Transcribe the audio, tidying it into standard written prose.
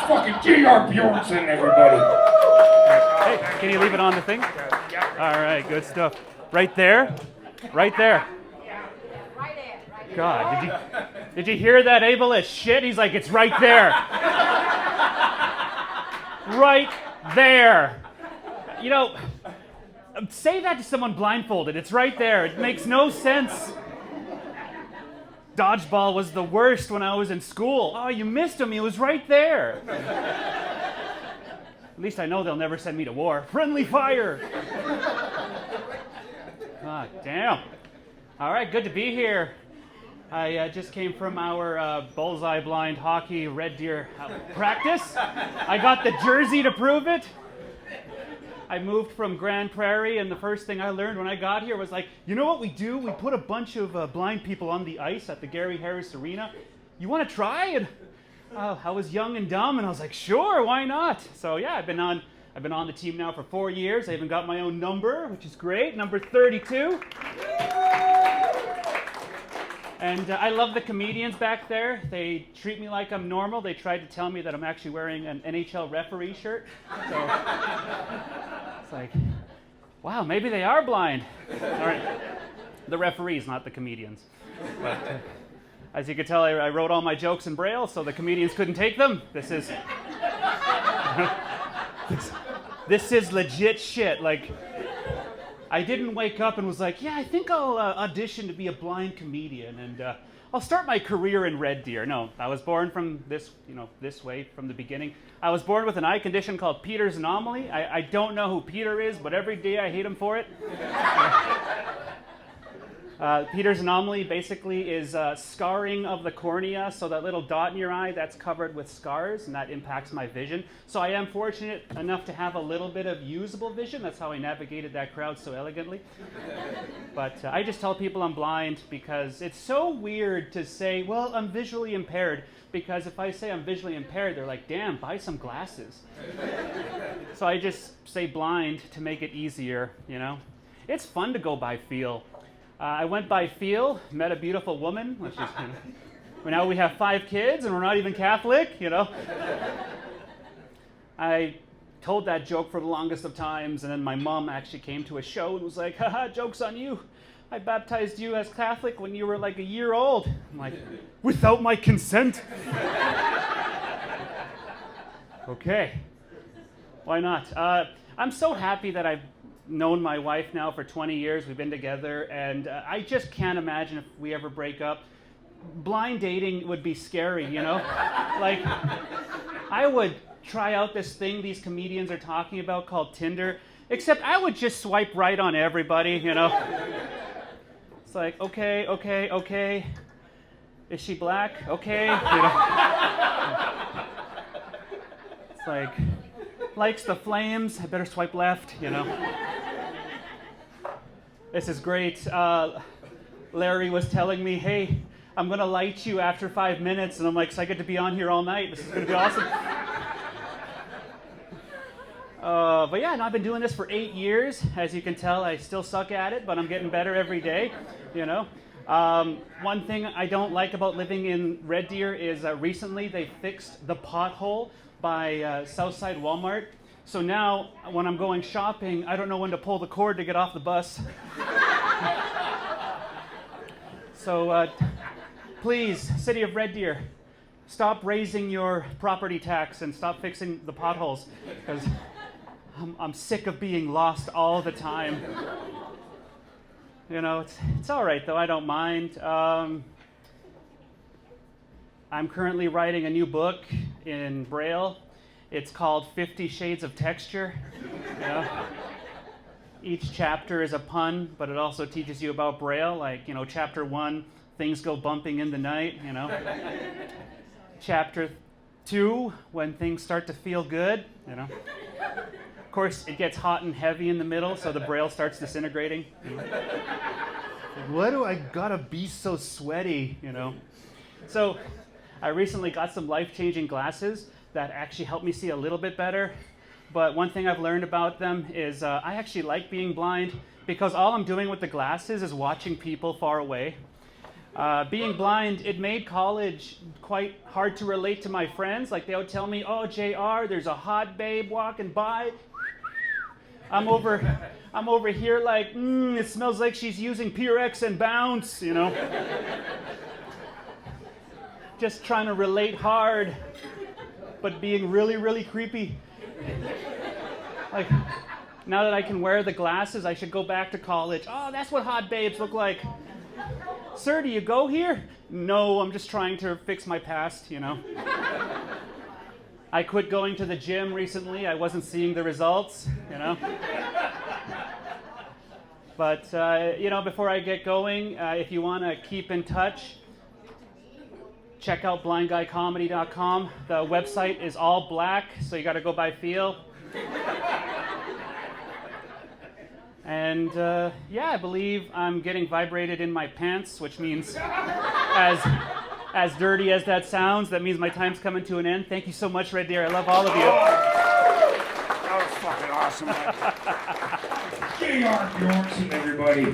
fucking J.R. Bjornson, everybody. Hey, can you leave it on the thing? All right, good stuff. Right there? Right there. God, did you hear that ableist shit? He's like, it's right there. Right there. You know, say that to someone blindfolded. It's right there. It makes no sense. Dodgeball was the worst when I was in school. Oh, you missed him. He was right there. At least I know they'll never send me to war. Friendly fire. Ah, damn. All right, good to be here. I just came from our bullseye blind hockey Red Deer practice. I got the jersey to prove it. I moved from Grand Prairie, and the first thing I learned when I got here was like, you know what we do? We put a bunch of blind people on the ice at the Gary Harris Arena. You want to try? And I was young and dumb, and I was like, sure, why not? So yeah, I've been on the team now for 4 years. I even got my own number, which is great, number 32. And I love the comedians back there. They treat me like I'm normal. They tried to tell me that I'm actually wearing an NHL referee shirt. So it's like, wow, maybe they are blind. All right. The referees, not the comedians. But as you can tell, I wrote all my jokes in Braille, so the comedians couldn't take them. This is legit shit. Like, I didn't wake up and was like, yeah, I think I'll audition to be a blind comedian and I'll start my career in Red Deer. No, I was born from this way from the beginning. I was born with an eye condition called Peter's anomaly. I don't know who Peter is, but every day I hate him for it. Peter's anomaly basically is scarring of the cornea, so that little dot in your eye, that's covered with scars, and that impacts my vision. So I am fortunate enough to have a little bit of usable vision. That's how I navigated that crowd so elegantly. But I just tell people I'm blind because it's so weird to say, well, I'm visually impaired, because if I say I'm visually impaired, they're like, damn, buy some glasses. So I just say blind to make it easier, you know. It's fun to go by feel. I went by feel, met a beautiful woman, which is, now we have 5 kids and we're not even Catholic, you know. I told that joke for the longest of times, and then my mom actually came to a show and was like, haha, joke's on you. I baptized you as Catholic when you were like a year old. I'm like, without my consent? Okay, why not? I'm so happy that I've known my wife now for 20 years. We've been together, and I just can't imagine if we ever break up. Blind dating would be scary, you know? Like, I would try out this thing these comedians are talking about called Tinder, except I would just swipe right on everybody, you know? It's like, okay. Is she black? Okay. You know? It's like, likes the Flames, I better swipe left, you know? This is great. Larry was telling me, hey, I'm going to light you after 5 minutes. And I'm like, so I get to be on here all night. This is going to be awesome. But yeah, I've been doing this for 8 years. As you can tell, I still suck at it, but I'm getting better every day, you know. One thing I don't like about living in Red Deer is recently they fixed the pothole by Southside Walmart. So now, when I'm going shopping, I don't know when to pull the cord to get off the bus. So, please, City of Red Deer, stop raising your property tax and stop fixing the potholes, because I'm sick of being lost all the time. You know, it's all right, though. I don't mind. I'm currently writing a new book in Braille. It's called 50 Shades of Texture. You know? Each chapter is a pun, but it also teaches you about Braille. Like, you know, chapter 1, things go bumping in the night, you know. Chapter 2, when things start to feel good, you know. Of course, it gets hot and heavy in the middle, so the Braille starts disintegrating. You know? Why do I gotta be so sweaty, you know? So, I recently got some life-changing glasses that actually help me see a little bit better. But one thing I've learned about them is I actually like being blind because all I'm doing with the glasses is watching people far away. Being blind, it made college quite hard to relate to my friends. Like, they would tell me, "Oh, JR, there's a hot babe walking by." I'm over here like, it smells like she's using Purex and Bounce, you know. Just trying to relate hard, but being really, really creepy. Like, now that I can wear the glasses, I should go back to college. Oh, that's what hot babes look like. Sir, do you go here? No, I'm just trying to fix my past, you know. I quit going to the gym recently. I wasn't seeing the results, you know. But, before I get going, if you want to keep in touch, check out blindguycomedy.com. The website is all black, so you got to go by feel. And I believe I'm getting vibrated in my pants, which means, as dirty as that sounds, that means my time's coming to an end. Thank you so much, Red Deer. I love all of you. That was fucking awesome. J.R. Bjornson, everybody.